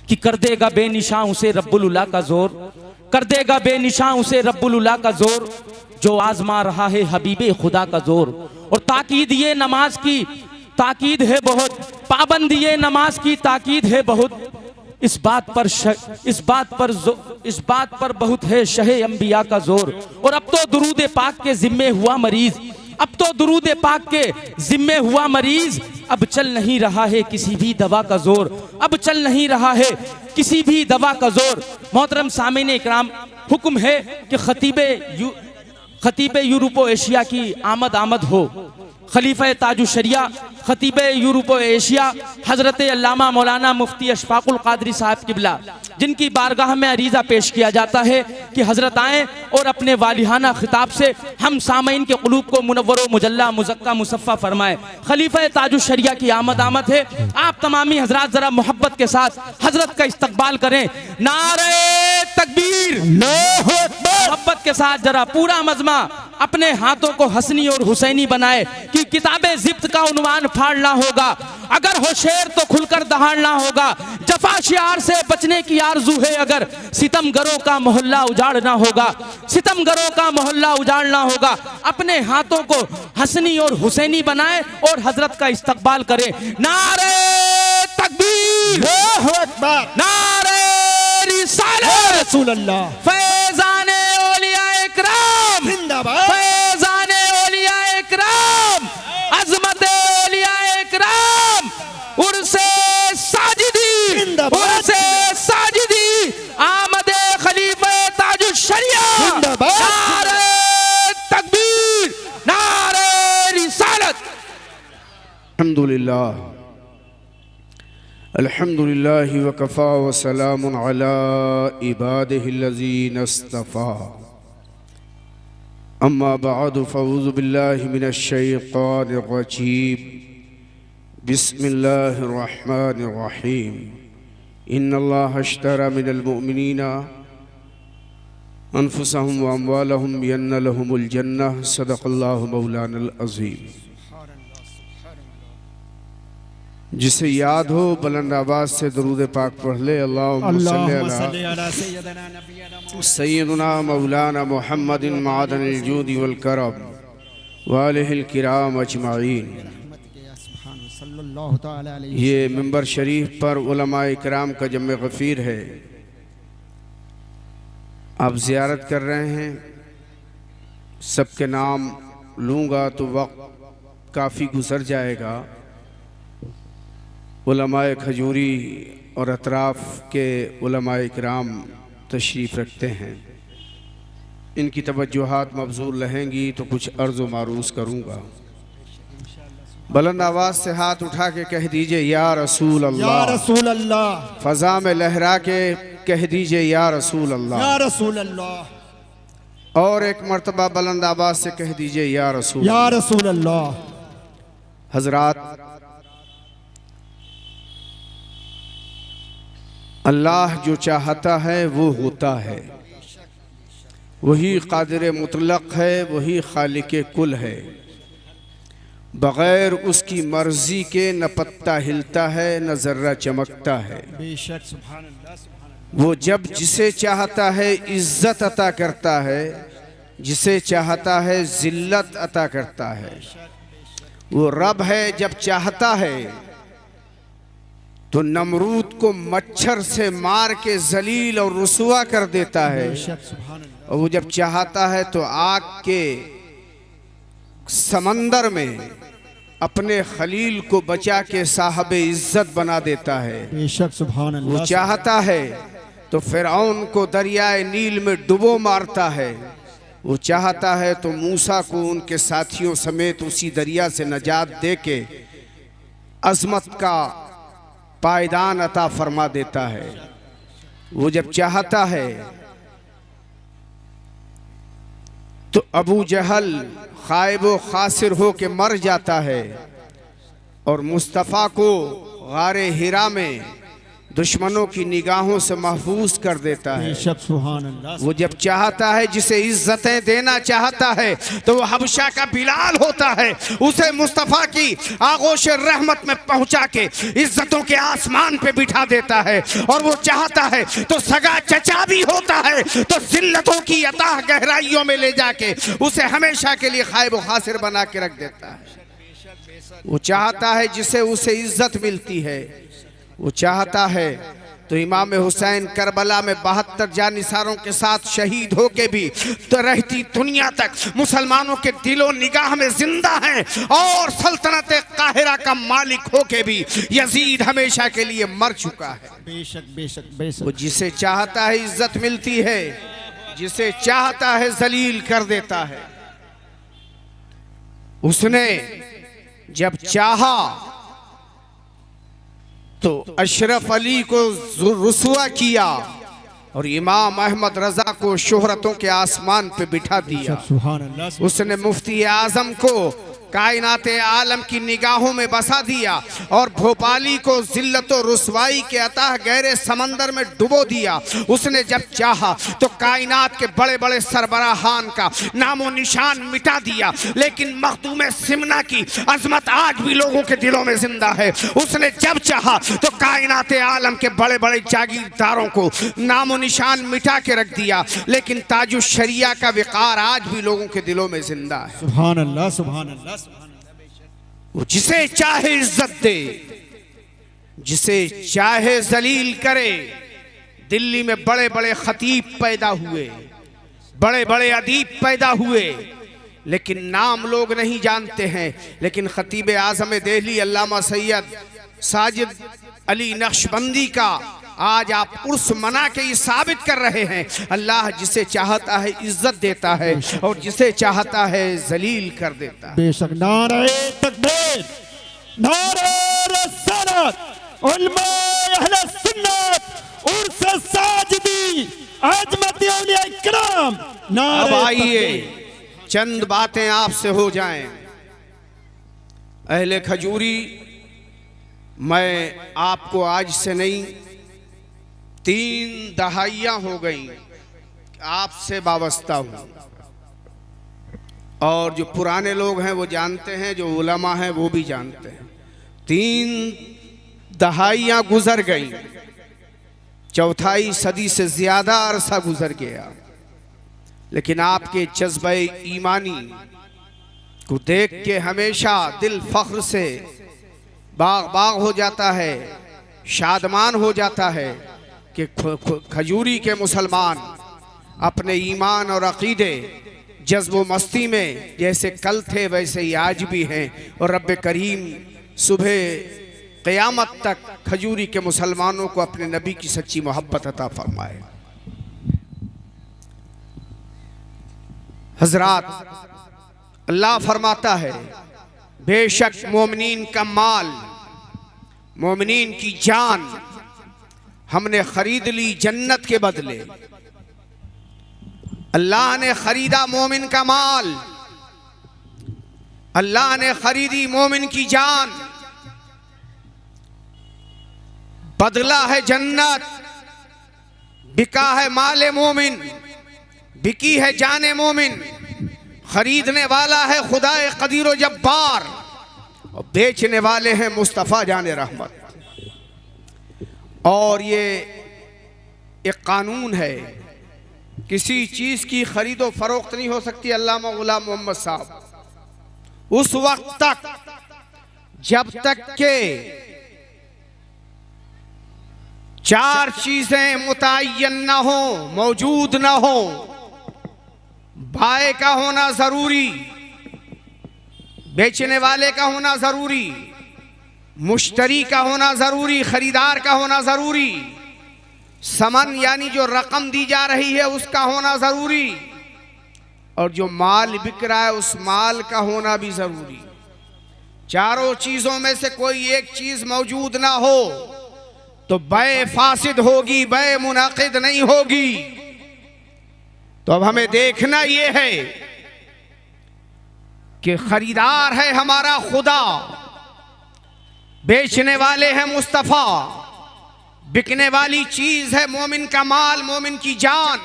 कि कर देगा बेनिशां उसे रब्बुल उला का जोर, कर देगा बेनिशां उसे रब्बुल उला का जोर, जो आजमा रहा है हबीबे खुदा का जोर। और ताकीद ये नमाज की ताकीद है बहुत, पाबंदी ये नमाज की ताकीद है बहुत, इस बात पर बहुत है शहे अंबिया का जोर। और अब तो दुरूद पाक के जिम्मे हुआ मरीज, अब तो दुरूद पाक के जिम्मे हुआ मरीज, अब चल नहीं रहा है किसी भी दवा का जोर, अब चल नहीं रहा है किसी भी दवा का जोर। मोहतरम सामीन इकराम, हुक्म है कि खतीबे यूरोपो एशिया की आमद हो। खलीफा ताजु शरिया खतीब यूरोप एशिया हज़रत अल्लामा मौलाना मुफ्ती अशफाकुल कादरी साहब किबला, जिनकी बारगाह में अरीज़ा पेश किया जाता है कि हज़रत आएँ और अपने वालिहाना खिताब से हम सामईन के क़ुलूब को मुनव्वर मुजल्ला मुज़क्का मुसफ़्फ़ा फरमाए। खलीफा ताजु शरिया की आमद है। आप तमामी हज़रात ज़रा मोहब्बत के साथ हज़रत का इस्तकबाल करें। नारे तकबीर, मोहब्बत के साथ जरा पूरा मजमा अपने हाथों को हसनी और हुसैनी बनाए कि किताबे ज़िब्त का उन्वान फाड़ना होगा, अगर हो शेर तो खुलकर दहाड़ना होगा, जफा शियार से बचने की आरज़ू है अगर सितमगरों का मोहल्ला उजाड़ना होगा, सितमगरों का मोहल्ला उजाड़ना होगा। अपने हाथों को हसनी और हुसैनी बनाए और हजरत का इस्तकबाल करें। नारे तकबीर, नारे रिसालत, रसूलुल्लाह, फैज़ाने औलिया इकराम जिंदाबाद, फैज़ाने औलिया इकराम, अज़मत औलिया इकराम, उर्से साजिदी, उर्से साजिदी, आमद खलीफा ताजुश शरिया, नारे तकबीर, नारे रिसालत। अल्हम्दुलिल्लाह, अल्हम्दुलिल्लाहि व कफ़ा व सलामुन अला इबादिहिल्लज़ीना इस्तफ़ा। अम्मा बअद फ़अऊज़ु बिल्लाहि मिनश शैतानिर रजीम। बिस्मिल्लाहिर रहमानिर रहीम। इन्नल्लाहा अश्तरा मिनल मुअमिनीना अनफुसहुम व अम्वालहुम बिअन्ना लहुमुल जन्नह। सदक़ल्लाहु मौलानल अज़ीम। जिसे याद हो बुलंद आवाज़ से दरूद पाक पढ़ ले। अल्लाहुम्मा सल्ली अला सय्यदना मौलाना मुहम्मदिन मादनिल जूदी वल करम व आलिहिल किराम अजमाइन। ये मिंबर शरीफ पर उलमा इकराम का जम्मे गफ़ीर है। आप ज़ियारत कर रहे हैं, सबके नाम लूँगा तो वक्त काफ़ी गुज़र जाएगा। उलमाए खजूरी और अतराफ़ के उलमाए इकराम तशरीफ़ रखते हैं, इनकी तवज्जुहात मबज़ूल रहेंगी तो कुछ अर्ज़ व मारूज़ करूँगा। बुलंद आवाज़ से हाथ उठा के कह दीजिए या रसूल अल्लाह, या रसूल अल्लाह। फ़ज़ा में लहरा के कह दीजिए या रसूल अल्लाह, या रसूल अल्लाह। और एक मर्तबा बुलंद आवाज़ से कह दीजिए या रसूल अल्लाह। हज़रात, अल्लाह जो चाहता है वो होता है, वही कादिर मुतलक है, वही खालिक कुल है। बग़ैर उसकी मर्ज़ी के न पत्ता हिलता है न ज़र्रा चमकता है। बेशक सुभान अल्लाह। वो जब जिसे चाहता है इज़्ज़त अता करता है, जिसे चाहता है ज़िल्लत अता करता है। वो रब है, जब चाहता है तो नमरूद को मच्छर से मार के जलील और रुसवा कर देता है, और वो जब चाहता है तो आग के समंदर में अपने खलील को बचा के साहब इज्जत बना देता है। बेशक सुभान अल्लाह। वो चाहता है तो फिरौन को दरियाए नील में डुबो मारता है, वो चाहता है तो मूसा को उनके साथियों समेत उसी दरिया से नजात दे के अजमत का पायदान अता फरमा देता है। वो जब चाहता है तो अबू जहल खाइब व खासिर हो के मर जाता है, और मुस्तफ़ा को गारे हिरा में दुश्मनों की निगाहों से महफूज कर देता है। बेशक सुभान अल्लाह। वो जब चाहता है, जिसे इज्जतें देना चाहता है, तो वो हबशा का बिलाल होता है। उसे मुस्तफ़ा की आगोश रहमत में पहुंचा के इज्जतों के आसमान पे बिठा देता है। और वो चाहता है तो सगा चचा भी होता है, तो जिल्लतों की अताह गहराइयों में ले जाके उसे हमेशा के लिए खाइब व खासिर बना के रख देता है। वो चाहता है जिसे उसे इज्जत मिलती है। वो चाहता है तो इमाम हुसैन करबला में 72 जानिसारों के साथ शहीद होके भी तो रहती दुनिया तक मुसलमानों के दिलो निगाह में जिंदा हैं। और सल्तनत काहिरा का मालिक होके भी यजीद हमेशा के लिए मर चुका है। बेशक बेशक बेशक। वो जिसे चाहता है इज्जत मिलती है, जिसे चाहता है जलील कर देता है। उसने जब चाहा तो अशरफ अली को रुसवा किया और इमाम अहमद रजा को शोहरतों के आसमान पे बिठा दिया। सुभान अल्लाह। उसने मुफ्ती आजम को कायनात आलम की निगाहों में बसा दिया और भोपाली को जिल्लत और रुसवाई के अताह गहरे समंदर में डुबो दिया। उसने जब चाहा तो कायनात के बड़े बड़े सरबराहान का नामो निशान मिटा दिया। लेकिन मखदूम सिमना की अजमत आज भी लोगों के दिलों में जिंदा है। उसने जब चाहा तो कायनात आलम के बड़े बड़े जागीरदारों को नामो निशान मिटा के रख दिया। लेकिन ताजुश शरिया का विकार आज भी लोगों के दिलों में जिंदा है। सुभान अल्लाह सुभान अल्लाह। वो जिसे चाहे इज्जत दे, जिसे चाहे जलील करे। दिल्ली में बड़े बड़े खतीब पैदा हुए, बड़े बड़े अदीब पैदा हुए, लेकिन नाम लोग नहीं जानते हैं। लेकिन खतीब आज़म दिल्ली अल्लामा सैयद साजिद अली नक्शबंदी का आज आप उर्स मना के ये साबित कर रहे हैं। अल्लाह जिसे चाहता है इज्जत देता है और जिसे चाहता है जलील कर देता है। बेशक। नारे तकबीर, नारे रिसालत, उलमाए अहले सुन्नत, उर्स साजिदी, अजमत औलिया इकराम। अब आइए चंद बातें आपसे हो जाएं। अहले खजूरी, मैं आपको आज से नहीं 3 दहाइयां हो गई आपसे वाबस्ता हूं। और जो पुराने लोग हैं वो जानते हैं, जो उलमा हैं वो भी जानते हैं। 3 दहाइयां गुजर गई, चौथाई सदी से ज्यादा अरसा गुजर गया। लेकिन आपके जज्बे ईमानी को देख के हमेशा दिल फख्र से बाग बाग हो जाता है, शादमान हो जाता है कि खजूरी के मुसलमान अपने ईमान और अकीदे जज्ब मस्ती में जैसे कल थे वैसे ही आज भी हैं। और रब्बे करीम सुबह क़यामत तक खजूरी के मुसलमानों को अपने नबी की सच्ची मोहब्बत अता फरमाए। हजरात, अल्लाह फरमाता है बेशक मोमिनीन का माल, मोमिनीन की जान हमने खरीद ली जन्नत के बदले। अल्लाह ने खरीदा मोमिन का माल, अल्लाह ने खरीदी मोमिन की जान, बदला है जन्नत। बिका है माले मोमिन, बिकी है जाने मोमिन। खरीदने वाला है खुदाए कदीर जब्बार और बेचने वाले हैं मुस्तफ़ा जाने रहमत। और ये एक कानून है, किसी चीज की खरीदो फरोख्त नहीं हो सकती। अल्लामा गुलाम मोहम्मद साहब उस वक्त तक जब तक के 4 चीजें मुतय्यन न हो, मौजूद न हो। बाय का होना जरूरी, बेचने वाले का होना जरूरी, मुश्तरी का होना जरूरी, खरीदार का होना जरूरी, समन यानी जो रकम दी जा रही है उसका होना जरूरी, और जो माल बिक रहा है उस माल का होना भी जरूरी। चारों चीजों में से कोई एक चीज मौजूद ना हो तो बै फासिद होगी, बै मुनाकिद नहीं होगी। तो अब हमें देखना यह है कि खरीदार है हमारा खुदा, बेचने वाले हैं मुस्तफ़ा, बिकने वाली चीज है मोमिन का माल, मोमिन की जान।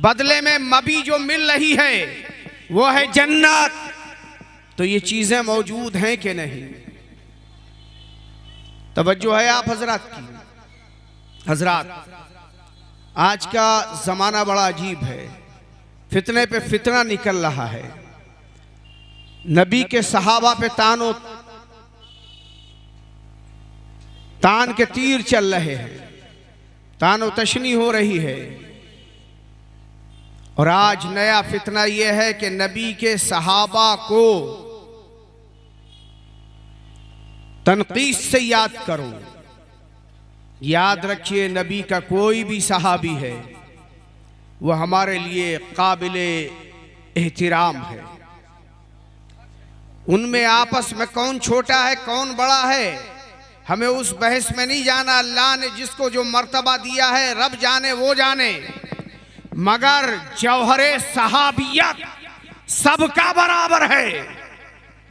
बदले में मबी जो मिल रही है वो है जन्नत। तो ये चीजें मौजूद हैं कि नहीं? तवज्जो है आप हजरात की। हजरात, आज का जमाना बड़ा अजीब है, फितने पे फितना निकल रहा है। नबी के सहाबा पे तान के तीर चल रहे हैं, तानो तशनी हो रही है। और आज नया फितना यह है कि नबी के सहाबा को तनकीस से याद करो। याद रखिए, नबी का कोई भी सहाबी है वो हमारे लिए काबिले एहतिराम है। उनमें आपस में कौन छोटा है कौन बड़ा है हमें उस बहस में नहीं जाना। अल्लाह ने जिसको जो मर्तबा दिया है रब जाने वो जाने, मगर जौहरे सहाबियत सबका बराबर है।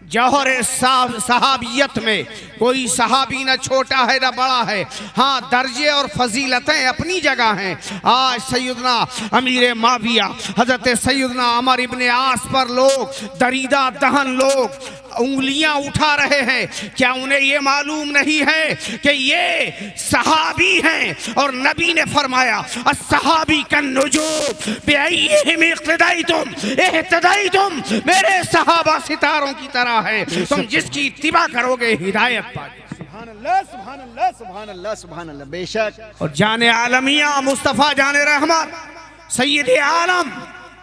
जौहरे सहाबियत में कोई सहाबी न छोटा है न बड़ा है। हाँ, दर्जे और फजीलतें अपनी जगह हैं। आज सैयदना अमीर माविया हजरत सैयदना अमर इब्ने आस पर लोग दरीदा दहन लोग उंगलियां उठा रहे हैं। क्या उन्हें ये मालूम नहीं है कि ये सहाबी हैं? और नबी ने फरमाया अस्सहाबी कन्नुजूम बिअय्यिहिम इक्तदाइतुम इहतदाइतुम, मेरे सहाबा सितारों की तरह है, तुम जिसकी इत्तिबा करोगे हिदायत पाओगे। सुभान अल्लाह, सुभान अल्लाह, सुभान अल्लाह, सुभान अल्लाह। बेशक। और जाने आलमिया मुस्तफ़ा जाने रहमत सैयद आलम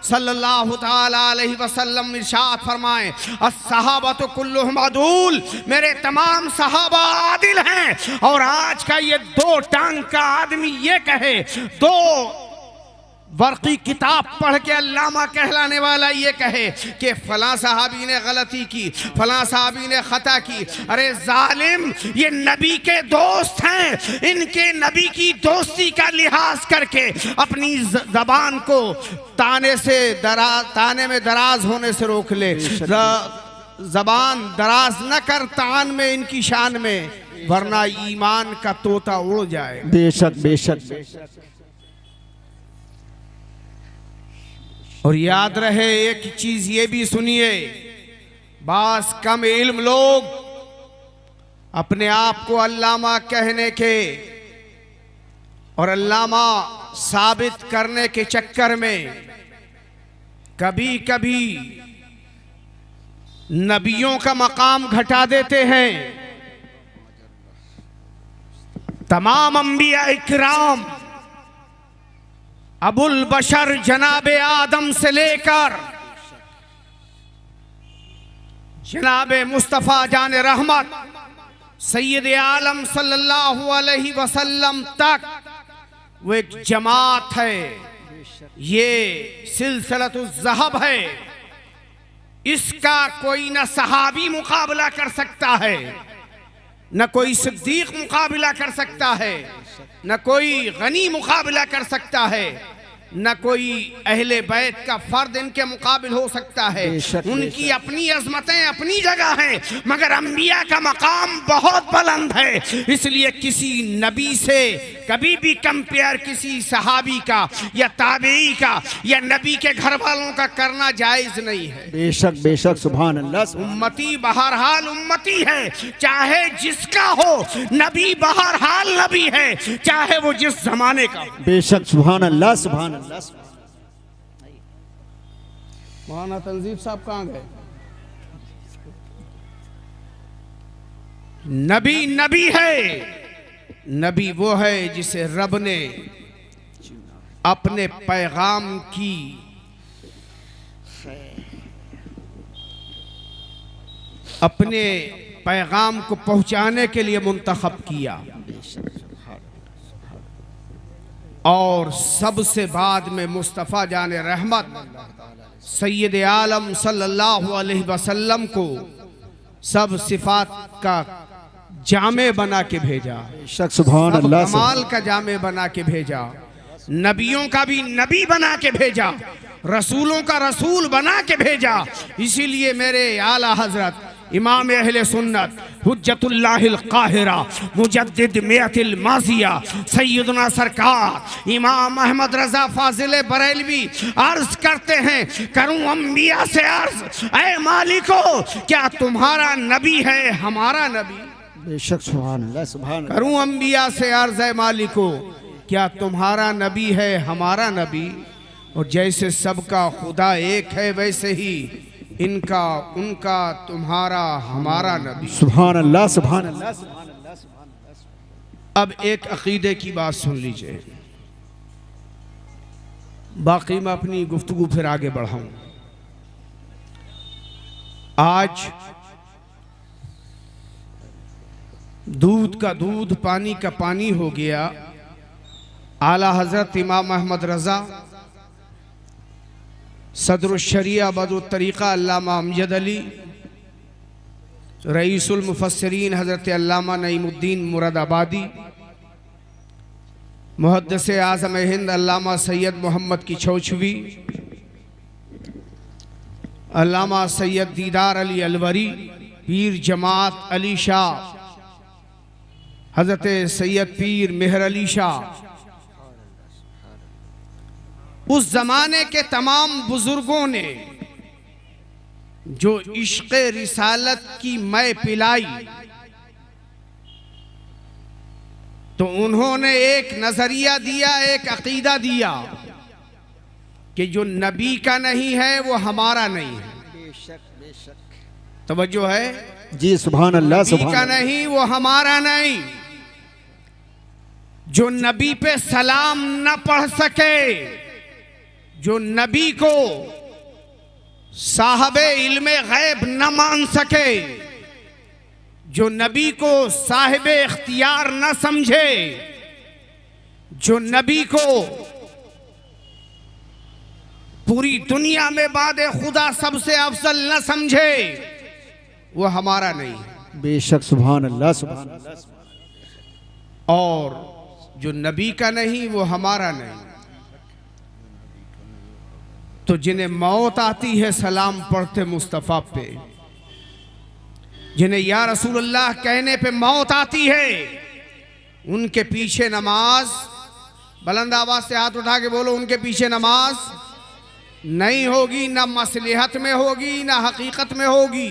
सल्लल्लाहु ताला अलैहि वसल्लम इरशाद फरमाए अस्सहाबतु कुल्लुहुम अदूल, मेरे तमाम सहाबा आदिल हैं। और आज का ये दो टांग का आदमी ये कहे, दो वर्की किताब पढ़ के अल्लामा कहलाने वाला ये कहे कि फलां सहाबी ने गलती की, फलां सहाबी ने खता की, अरे जालिम, ये नबी के दोस्त हैं। इनके नबी की दोस्ती का लिहाज करके अपनी जबान को ताने में दराज होने से रोक ले। जबान दराज न कर तान में इनकी शान में, वरना ईमान का तोता उड़ जाए। बेशक, बेशक, बेशक। और याद रहे एक चीज ये भी सुनिए, बास कम इल्म लोग अपने आप को अल्लामा कहने के और अल्लामा साबित करने के चक्कर में कभी कभी नबियों का मकाम घटा देते हैं। तमाम अंबिया इकराम अबुल बशर जनाबे आदम से लेकर जनाबे मुस्तफ़ा जाने रहमत सैयद आलम सल्लल्लाहु अलैहि वसल्लम तक वो एक जमात है। ये सिलसिलतुज़ ज़हब है। इसका कोई न सहाबी मुकाबला कर सकता है, न कोई सिद्दीक मुकाबला कर सकता है, न कोई गनी मुकाबला कर सकता है, न कोई अहले बैत का फर्द इनके मुकाबिल हो सकता है। उनकी अपनी अजमतें अपनी जगह हैं, मगर अंबिया का मकाम बहुत बुलंद है। इसलिए किसी नबी से कभी भी कंपेयर किसी सहाबी का या ताबई का या नबी के घर वालों का करना जायज नहीं है। बेशक, बेशक, सुभान अल्लाह। उम्मती बहरहाल उम्मती है, चाहे जिसका हो। नबी बहरहाल नबी है, चाहे वो जिस जमाने का हो। बेशक, सुभान अल्लाह, सुभान अल्लाह। मौलाना तंजीब साहब कहाँ गए? नबी नबी है। नबी वो है जिसे रब ने अपने पैगाम की अपने पैगाम को पहुंचाने के लिए मुंतखब किया। और सबसे बाद में मुस्तफ़ा जाने रहमत सैयद आलम सल्लल्लाहु अलैहि वसल्लम को सब सिफात का जामे बना के भेजा। सुभान अल्लाह। कमाल का जामे बना के भेजा। नबियों का भी नबी बना के भेजा, रसूलों का रसूल बना के भेजा। इसीलिए मेरे आला हजरत इमाम अहले सुन्नत हुज्जतुल्लाहिल काहिरा मुजद्दिद मियतिल माजिया सैयदना सरकार इमाम अहमद रजा फाजिल बरेलवी अर्ज करते हैं, करूं अंबिया से अर्ज, ऐ मालिको क्या तुम्हारा नबी है हमारा नबी? बेशक सुभान अल्लाह सुभान अल्लाह। करूं अंबिया से अर्ज, है मालिको क्या तुम्हारा नबी है हमारा नबी? और जैसे सबका खुदा एक है वैसे ही इनका उनका तुम्हारा हमारा नबी। सुभान अल्लाह सुभान अल्लाह सुभान अल्लाह सुभान अल्लाह। अब एक अकीदे की बात सुन लीजिए, बाकी मैं अपनी गुफ्तगू फिर आगे बढ़ाऊं। आज दूध का दूध पानी का पानी हो गया। आला हजरत इमाम अहमद रजा सदरुल शरिया बदरुल तरीक़ा अल्लामा अमजद अली, रईसुल मुफस्सिरीन हज़रत अल्लामा नईमुद्दीन मुरादाबादी, मुहद्दिस आज़म हिंद अल्लामा सैयद मोहम्मद की छौछवी, अल्लामा सैयद दीदार अली अलवरी, पीर जमात अली शाह, हज़रत सैयद पीर मेहर अली शाह, उस ज़माने के तमाम बुजुर्गों ने जो इश्क़ रिसालत की मै पिलाई, तो उन्होंने एक नजरिया दिया, एक अकीदा दिया कि जो नबी का नहीं है वो हमारा नहीं है। बेशक बेशक तवज्जो है जी। सुभान अल्लाह नबी सुभान का अल्लाह। नहीं वो हमारा नहीं। जो नबी पे सलाम न पढ़ सके, जो नबी को साहबे इल्मे गैब न मान सके, जो नबी को साहिबे इख्तियार न समझे, जो नबी को पूरी दुनिया में बादे खुदा सबसे अफजल न समझे, वो हमारा नहीं है। बेशक सुभान अल्लाह सुभान अल्लाह। और जो नबी का नहीं वो हमारा नहीं। तो जिन्हें मौत आती है सलाम पढ़ते मुस्तफ़ा पे, जिन्हें या रसूलुल्लाह कहने पे मौत आती है, उनके पीछे नमाज, बुलंद आवाज से हाथ उठा के बोलो, उनके पीछे नमाज नहीं होगी, ना मसलिहत में होगी ना हकीकत में होगी।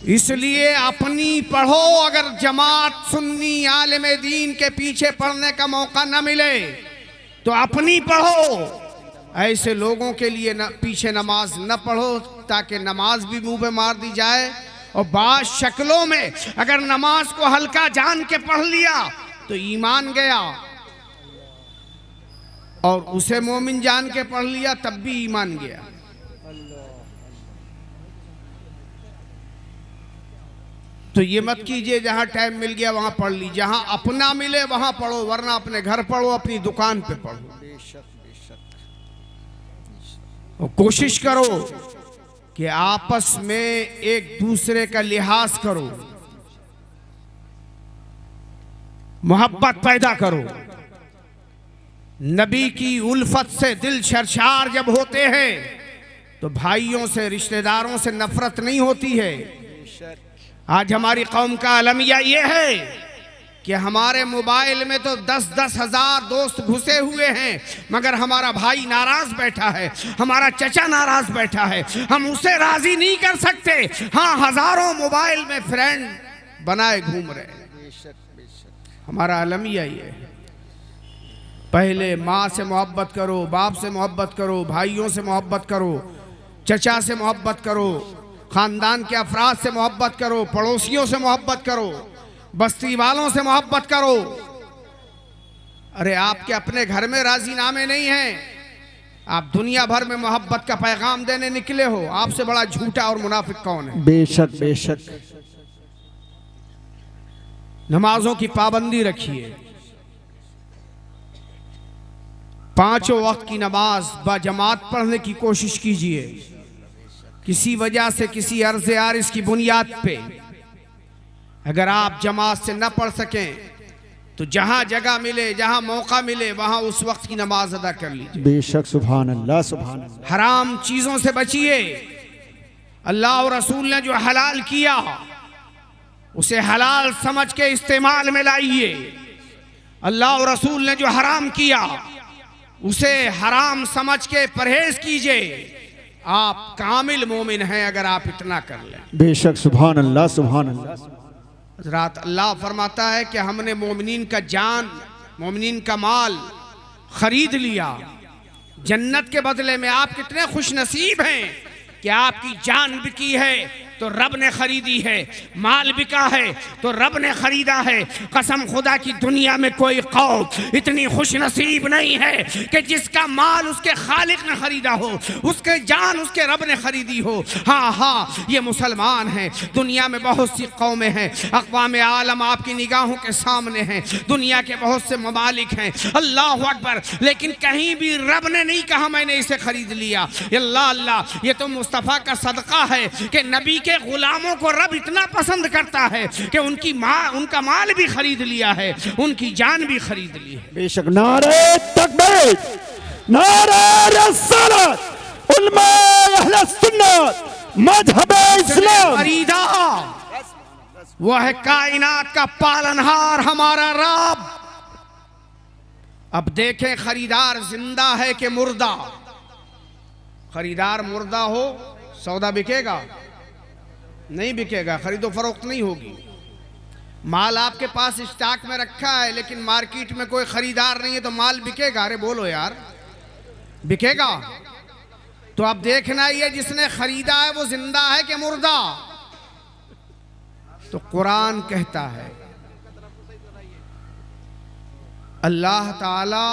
इसलिए अपनी पढ़ो। अगर जमात सुन्नी आलिम दीन के पीछे पढ़ने का मौका न मिले तो अपनी पढ़ो। ऐसे लोगों के लिए पीछे नमाज न पढ़ो, ताकि नमाज भी मुंह पे मार दी जाए। और बात शक्लों में अगर नमाज को हल्का जान के पढ़ लिया तो ईमान गया, और उसे मोमिन जान के पढ़ लिया तब भी ईमान गया। तो ये मत कीजिए जहां टाइम मिल गया वहां पढ़ ली, जहां अपना मिले वहां पढ़ो, वरना अपने घर पढ़ो, अपनी दुकान पे पढ़ो। बेशक बेशक। और कोशिश करो कि आपस में एक दूसरे का लिहाज करो, मोहब्बत पैदा करो। नबी की उल्फत से दिल शर्शार जब होते हैं तो भाइयों से, रिश्तेदारों से नफरत नहीं होती है। आज हमारी कौम का अलमिया ये है कि हमारे मोबाइल में तो 10-10 हजार दोस्त घुसे हुए हैं, मगर हमारा भाई नाराज बैठा है, हमारा चचा नाराज बैठा है, हम उसे राजी नहीं कर सकते। हाँ, हजारों मोबाइल में फ्रेंड बनाए घूम रहे हैं। बेशक बेशक। हमारा अलमिया ये है। पहले माँ से मोहब्बत करो, बाप से मोहब्बत करो, भाइयों से मोहब्बत करो, चचा से मोहब्बत करो, खानदान के अफराद से मोहब्बत करो, पड़ोसियों से मोहब्बत करो, बस्ती वालों से मोहब्बत करो। अरे आपके अपने घर में राजीनामे नहीं हैं, आप दुनिया भर में मोहब्बत का पैगाम देने निकले हो। आपसे बड़ा झूठा और मुनाफिक कौन है? बेशक बेशक। नमाजों की पाबंदी रखिए, 5 वक्त की नमाज बाजमात पढ़ने की कोशिश कीजिए। किसी वजह से, किसी अर्ज़ आरिज़ की बुनियाद पे अगर आप जमात से न पढ़ सकें तो जहां जगह मिले, जहां मौका मिले, वहां उस वक्त की नमाज अदा कर लीजिए। बेशक सुभान अल्लाह सुभान अल्लाह। हराम चीजों से बचिए। अल्लाह और रसूल ने जो हलाल किया उसे हलाल समझ के इस्तेमाल में लाइए। अल्लाह और रसूल ने जो हराम किया उसे हराम समझ के परहेज कीजिए। आप कामिल मोमिन हैं अगर आप इतना कर लें। बेशक, सुभान अल्लाह, सुभान अल्लाह। हज़रात, अल्लाह फरमाता है कि हमने मोमिनीन का जान, मोमिनीन का माल खरीद लिया जन्नत के बदले में। आप कितने खुश नसीब हैं कि आपकी जान बिकी है तो रब ने खरीदी है, माल बिका है तो रब ने खरीदा है। कसम खुदा की दुनिया में कोई कौम इतनी खुश नसीब नहीं है कि जिसका माल उसके खालिक ने खरीदा हो, उसके जान उसके रब ने खरीदी हो। हाँ हाँ, ये मुसलमान हैं। दुनिया में बहुत सी कौमें हैं, अक़वाम आलम आपकी निगाहों के सामने हैं। दुनिया के बहुत से ममालिक हैं, अल्लाह अकबर, लेकिन कहीं भी रब ने नहीं कहा मैंने इसे खरीद लिया। अल्लाह अल्लाह, ये तो मुस्तफ़ा का सदका है कि नबी के गुलामों को रब इतना पसंद करता है कि उनका माल भी खरीद लिया है, उनकी जान भी खरीद ली है। बेशक, नारे तकबीर, नारे रिसालत, उलमा अहले सुन्नत, मजहब इस्लाम। खरीदा वो है कायनात का पालनहार हमारा रब। अब देखें खरीदार जिंदा है कि मुर्दा। खरीदार मुर्दा हो सौदा बिकेगा? नहीं बिकेगा, खरीदो फरोख्त नहीं होगी। माल आपके पास स्टॉक में रखा है लेकिन मार्केट में कोई खरीदार नहीं है तो माल बिकेगा? अरे बोलो यार, बिकेगा? तो अब देखना ये जिसने खरीदा है वो जिंदा है कि मुर्दा। तो कुरान कहता है अल्लाह ताला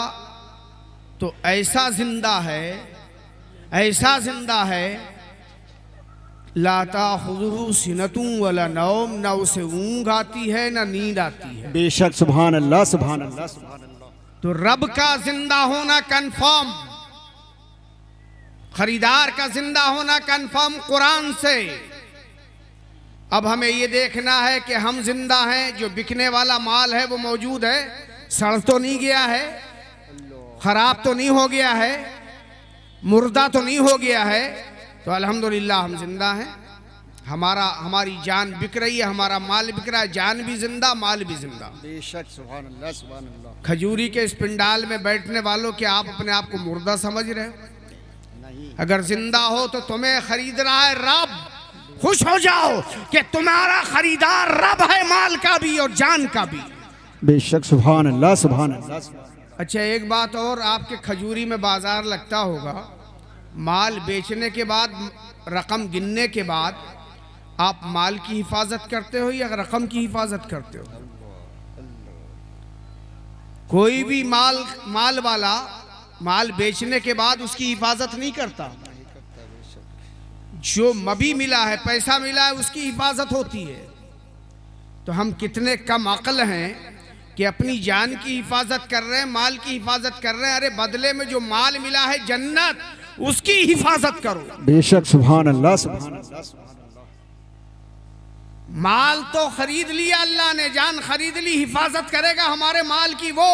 तो ऐसा जिंदा है, ऐसा जिंदा है, ला ताखुज़ुहु सिनतुन वला नौम, न उसे ऊँघ आती है न नींद आती है। बेशक, सुभान अल्लाह, सुभान अल्लाह, सुभान अल्लाह। तो रब का जिंदा होना कंफर्म, खरीदार का जिंदा होना कंफर्म कुरान से। अब हमें ये देखना है कि हम जिंदा हैं, जो बिकने वाला माल है वो मौजूद है, सड़ तो नहीं गया है, खराब तो नहीं हो गया है, मुर्दा तो नहीं हो गया है। तो अल्हम्दुलिल्लाह हम जिंदा हैं, हमारी जान बिक रही है, हमारा माल बिक रहा है, जान भी जिंदा, माल भी जिंदा। बेशक, सुभान अल्लाह, सुभान अल्लाह। खजूरी के इस पिंडाल में बैठने वालों के आप अपने आप को मुर्दा समझ रहे हो? नहीं, अगर जिंदा हो तो तुम्हें खरीद रहा है रब। खुश हो जाओ कि तुम्हारा खरीदार रब है, माल का भी और जान का भी। बेशक, सुभान अल्लाह, सुभान अल्लाह। अच्छा, एक बात और, आपके खजूरी में बाजार लगता होगा, माल बेचने के बाद, रकम गिनने के बाद आप माल की हिफाजत करते हो या रकम की हिफाजत करते हो? कोई भी माल वाला माल बेचने के बाद उसकी हिफाजत नहीं करता। जो मबी मिला है, पैसा मिला है, उसकी हिफाजत होती है। तो हम कितने कम अक्ल हैं कि अपनी जान की हिफाजत कर रहे हैं, माल की हिफाजत कर रहे हैं। अरे बदले में जो माल मिला है जन्नत, उसकी हिफाजत करो। बेशक, सुभान अल्लाह, सुभान अल्लाह। माल तो खरीद लिया अल्लाह ने, जान खरीद ली, हिफाजत करेगा हमारे माल की वो,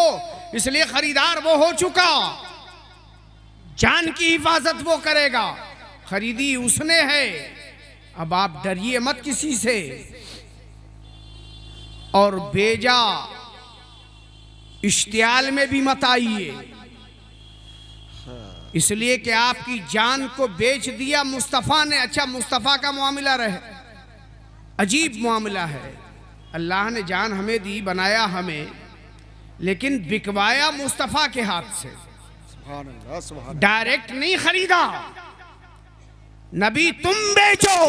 इसलिए खरीदार वो हो चुका। जान की हिफाजत वो करेगा, खरीदी उसने है। अब आप डरिए मत किसी से, और बेजा इश्तियाल में भी मत आइए, इसलिए कि आपकी जान को बेच दिया मुस्तफ़ा ने। अच्छा, मुस्तफ़ा का मामला रहे, अजीब मामला है। अल्लाह ने जान हमें दी, बनाया हमें, लेकिन बिकवाया मुस्तफ़ा के हाथ से, डायरेक्ट नहीं खरीदा। नबी तुम बेचो,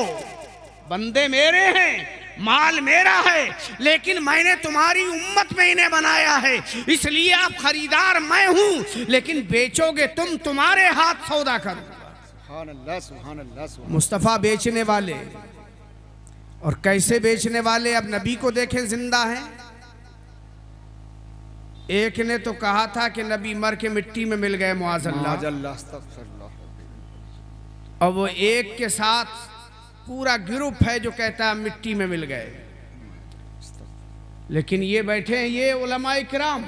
बंदे मेरे हैं, माल मेरा है, लेकिन मैंने तुम्हारी उम्मत में इन्हें बनाया है, इसलिए आप खरीदार मैं हूं, लेकिन बेचोगे तुम, तुम्हारे हाथ सौदा करूंगा। मुस्तफ़ा बेचने वाले, और कैसे बेचने वाले? अब नबी को देखें, जिंदा हैं। एक ने तो कहा था कि नबी मर के मिट्टी में मिल गए, मुआज़ल्लाह। और वो एक के साथ पूरा ग्रुप है जो कहता है मिट्टी में मिल गए। लेकिन ये बैठे हैं ये उलमा इकराम,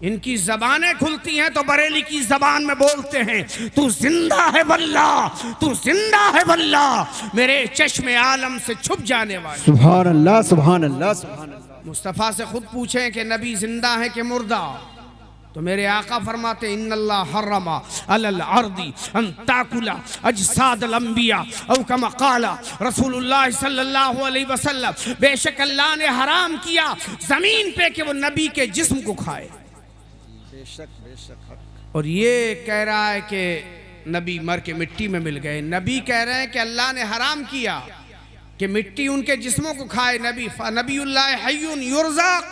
इनकी जबानें खुलती हैं तो बरेली की जबान में बोलते हैं, तू जिंदा है वल्लाह, तू जिंदा है वल्लाह, मेरे चश्मे आलम से छुप जाने वाले। सुभान अल्लाह, सुभान अल्लाह, सुभान अल्लाह। मुस्तफ़ा से खुद पूछें कि नबी जिंदा है कि मुर्दा, तो मेरे आका फरमाते इन्नल्लाह हर्रमा अलल अर्दी अन ताकुला अजसादल अंबिया औ कमा क़ाला रसूलुल्लाह सल्लल्लाहु अलैहि वसल्लम, बेशक अल्लाह ने हराम किया जमीन पे कि वो नबी के जिस्म को खाए। बेशक बेशक। और ये कह रहा है कि नबी मर के मिट्टी में मिल गए। नबी कह रहे हैं कि अल्लाह ने हराम किया कि मिट्टी उनके जिस्मों को खाए। नबीउल्लाह हय्युन युरज़क़,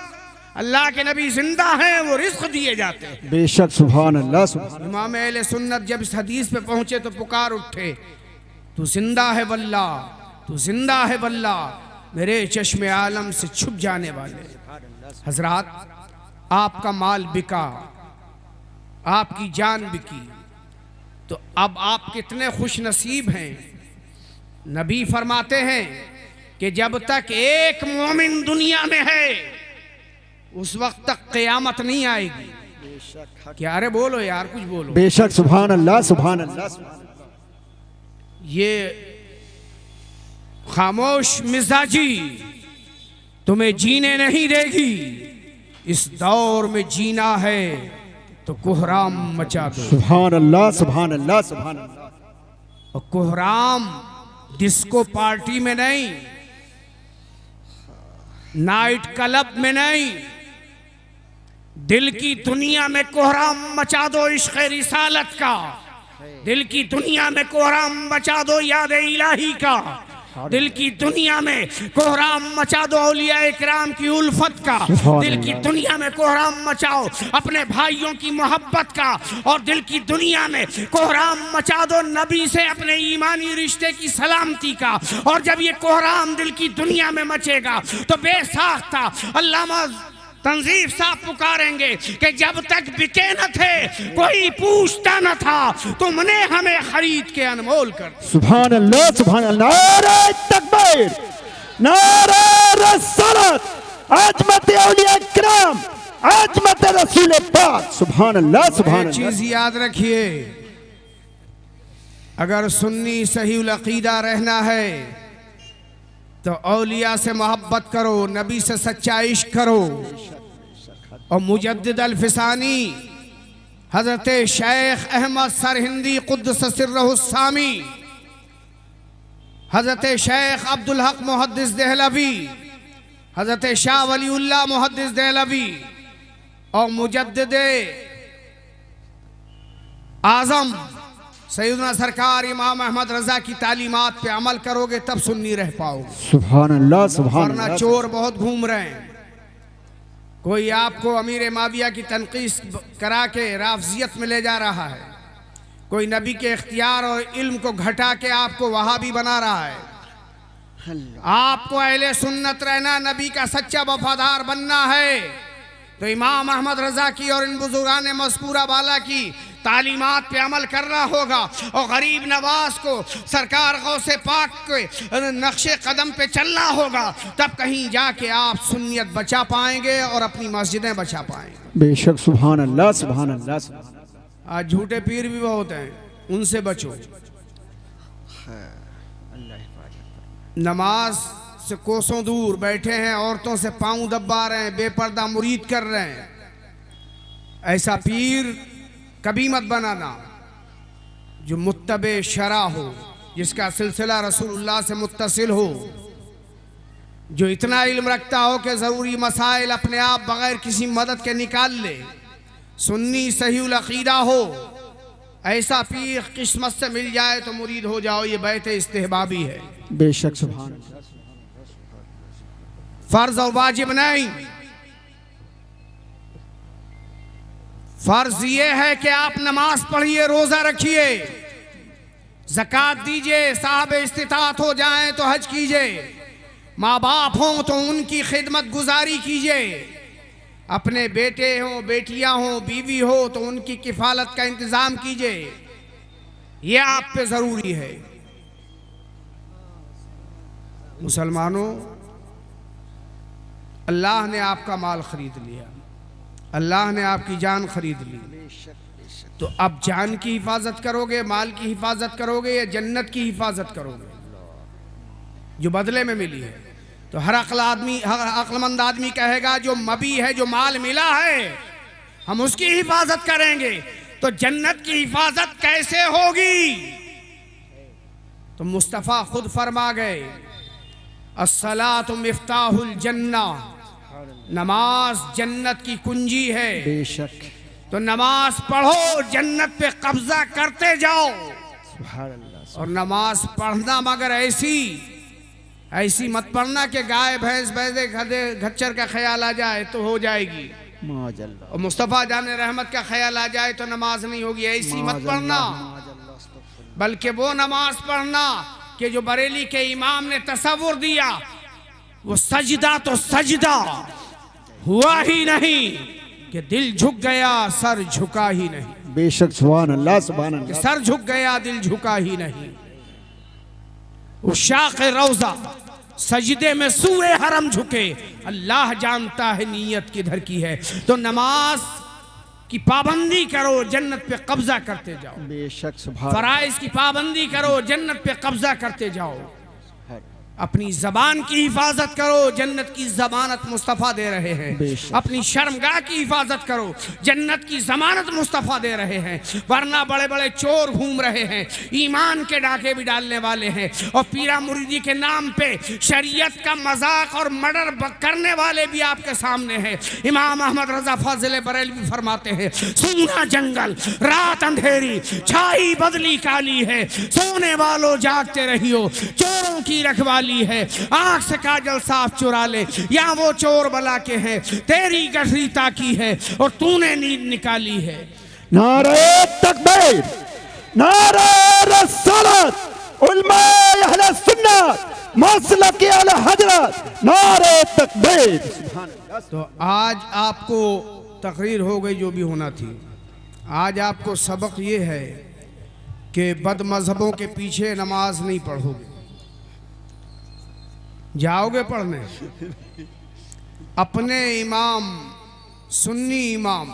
अल्लाह के नबी जिंदा हैं, वो रिज़्क़ दिए जाते हैं। बेशक, सुभान अल्लाह, सुभान। इमाम अहले सुन्नत जब इस हदीस पे पहुंचे तो पुकार उठे, तू जिंदा है वल्लाह, तू जिंदा है वल्लाह, मेरे चश्मे आलम से छुप जाने वाले। हजरात, आपका माल बिका, आपकी जान बिकी, तो अब आप कितने खुश नसीब हैं। नबी फरमाते हैं कि जब तक एक मोमिन दुनिया में है उस वक्त तक क़यामत नहीं आएगी। क्या? अरे बोलो यार, कुछ बोलो। बेशक, सुभान अल्लाह, सुभान अल्लाह, सुभान अल्लाह। ये खामोश मिजाजी तुम्हें जीने नहीं देगी। इस दौर में जीना है तो कोहराम मचा दो। सुभान अल्लाह, सुभान अल्लाह, सुभान अल्लाह। और कोहराम डिस्को पार्टी में नहीं, नाइट क्लब में नहीं, दिल की दुनिया में कोहराम मचा दो इश्क़ रिसालत का। दिल की दुनिया में कोहराम मचा दो याद इलाही का। दिल की दुनिया में कोहराम मचा दो औलिया इकराम की उल्फत का। दिल की दुनिया में कोहराम मचाओ अपने भाइयों की मोहब्बत का। और दिल की दुनिया में कोहराम मचा दो नबी से अपने ईमानी रिश्ते की सलामती का। और जब ये कोहराम दिल की दुनिया में मचेगा तो बेसाख्ता अल्लामा तंजीफ साहब पुकारेंगे कि जब तक बिके न थे कोई पूछता न था, तुमने हमें खरीद के अनमोल कर। सुभान अल्लाह, सुभान अल्लाह। नारे तकबीर, नारे रिसालत, अज़मत औलिया किराम, अज़मत रसूल पाक। सुभान अल्लाह, सुभान अल्लाह। चीज याद रखिए, अगर सुन्नी सही अकीदा रहना है तो औलिया से मोहब्बत करो, नबी से सच्चा इश्क करो। और मुजद्दिद अल-फिसानी हजरत शेख अहमद सरहिंदी कुद्दस सिर्रहुस्सामी, हजरत शेख अब्दुल हक मुहद्दिस देहलवी, हजरत शाह वलीउल्लाह मुहद्दिस देहलवी और मुजद्दिद आज़म सैयदना सरकार इमाम अहमद रजा की तालीमात पे अमल करोगे तब सुन्नी रह पाओगे। सुभान अल्लाह, सुभान वरना अल्लाह। चोर बहुत घूम रहे हैं। कोई आपको अमीर माविया की तनकीस करा के राफजियत में ले जा रहा है, कोई नबी के इख्तियार और इल्म को घटा के आपको वहाबी बना रहा है। आपको अहले सुन्नत रहना, नबी का सच्चा वफादार बनना है तो इमाम अहमद रजा की और इन बुजुर्गान मज़कूरा वाला की तालीमात पे अमल करना होगा। और गरीब नवाज को सरकार गौसे पाक के नक्शे कदम पे चलना होगा, तब कहीं जाके आप सुन्नियत बचा पाएंगे और अपनी मस्जिदें बचा पाएंगे। बेशक, सुभान अल्लाह, सुभान अल्लाह, सुभान अल्लाह। आज झूठे पीर भी बहुत हैं, उनसे बचो। नमाज से कोसों दूर बैठे हैं, औरतों से पांव दबा रहे हैं, बेपर्दा मुरीद कर रहे हैं। ऐसा पीर कभी मत बनाना जो मुत्तबे शरा हो, जिसका सिलसिला रसूलुल्लाह से मुत्तसिल हो, जो इतना इल्म रखता हो कि ज़रूरी मसाइल अपने आप बगैर किसी मदद के निकाल ले, सुन्नी सहीउल अक़ीदा हो। ऐसा पीर किस्मत से मिल जाए तो मुरीद हो जाओ, ये बैत इस्तेहबाबी है। बेशक, सुभान अल्लाह। फर्ज और वाजिब नहीं, फर्ज ये है कि आप नमाज पढ़िए, रोजा रखिए, ज़कात दीजिए, साहब इस्तिताअत हो जाएं तो हज कीजिए, माँ बाप हों तो उनकी खिदमत गुजारी कीजिए, अपने बेटे हों, बेटियां हों, बीवी हो तो उनकी किफालत का इंतजाम कीजिए। ये आप पे जरूरी है। मुसलमानों, अल्लाह ने आपका माल खरीद लिया, अल्लाह ने आपकी जान खरीद ली, तो अब जान की हिफाजत करोगे, माल की हिफाजत करोगे या जन्नत की हिफाजत करोगे जो बदले में मिली है? तो हर अक्लमंद आदमी कहेगा जो मबी है, जो माल मिला है, हम उसकी हिफाजत करेंगे। तो जन्नत की हिफाजत कैसे होगी? तो मुस्तफ़ा खुद फरमा गए, अस्सलातु मिफ्ताहुल जन्ना, नमाज जन्नत की कुंजी है। बेशक। तो नमाज पढ़ो, जन्नत पे कब्जा करते जाओ। सुभान अल्लाह। और नमाज पढ़ना मगर ऐसी मत पढ़ना कि गाय भैंस बैदे गधे खच्चर का ख्याल आ जाए तो हो जाएगी, माजल्लाह। और मुस्तफ़ा जाने रहमत का ख्याल आ जाए तो नमाज नहीं होगी। ऐसी मत पढ़ना, बल्कि वो नमाज पढ़ना कि जो बरेली के इमाम ने तसव्वुर दिया, वो सजदा तो सजदा हुआ ही नहीं कि दिल झुक गया, सर झुका ही नहीं। बेशक। सुभान अल्लाह, सुभान अल्लाह। सर झुक गया, दिल झुका ही नहीं। उशाक़ रोज़ा सजदे में सूए हरम झुके, अल्लाह जानता है नीयत किधर की है। तो नमाज की पाबंदी करो, जन्नत पे कब्जा करते जाओ। बेशक। सुभान। फराइज की पाबंदी करो, जन्नत पे कब्जा करते जाओ। अपनी जबान की हिफाजत करो, जन्नत की जमानत मुस्तफ़ा दे रहे हैं। अपनी शर्मगाह की हिफाजत करो, जन्नत की जमानत मुस्तफ़ा दे रहे हैं। वरना बड़े बड़े चोर घूम रहे हैं, ईमान के डाके भी डालने वाले हैं, और पीरा मुरीदी के नाम पे शरीयत का मजाक और मर्डर करने वाले भी आपके सामने हैं। इमाम अहमद रजा फाजिल बरेलवी फरमाते हैं, सूना जंगल रात अंधेरी, छाई बदली काली है, सोने वालों जागते रहियो, चोरों की रखवाली है, आंख से काजल साफ चुरा ले, या वो चोर बला के हैं, तेरी गठरी ताकी है और तूने नींद निकाली है। नारे तकबीर, नारे रसूलत, उलमा अहले सुन्नत, मसलक अहले हजरत, नारे तकबीर। तो आज आपको तकरीर हो गई जो भी होना थी। आज आपको सबक ये है कि बद मजहबों के पीछे नमाज नहीं पढ़ोगे, जाओगे पढ़ने, अपने इमाम सुन्नी इमाम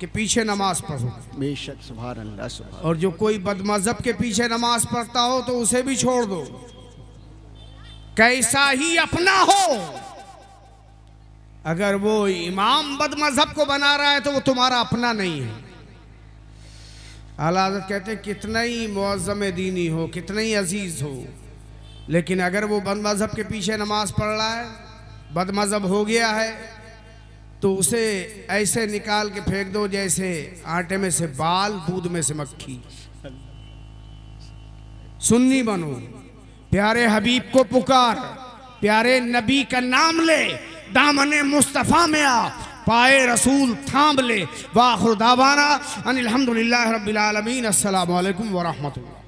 के पीछे नमाज पढ़ो। बेशक। सुभान अल्लाह, सुभान। और जो कोई बदमज़हब के पीछे नमाज पढ़ता हो तो उसे भी छोड़ दो, कैसा ही अपना हो। अगर वो इमाम बदमज़हब को बना रहा है तो वो तुम्हारा अपना नहीं है। आला हज़रत कहते हैं कितना ही मुअज़्ज़म दीनी हो, कितना ही अजीज हो, लेकिन अगर वो बदमज़हब के पीछे नमाज पढ़ रहा है, बदमज़हब हो गया है, तो उसे ऐसे निकाल के फेंक दो जैसे आटे में से बाल, दूध में से मक्खी। सुन्नी बनो, प्यारे हबीब को पुकार, प्यारे नबी का नाम ले, दामने मुस्तफ़ा में आ, पाए रसूल थाम ले। वाखिर दावाना अनिल हम्दुलिल्लाहि रब्बिल आलमीन। अस्सलामु अलैकुम व रहमतुल्लाह।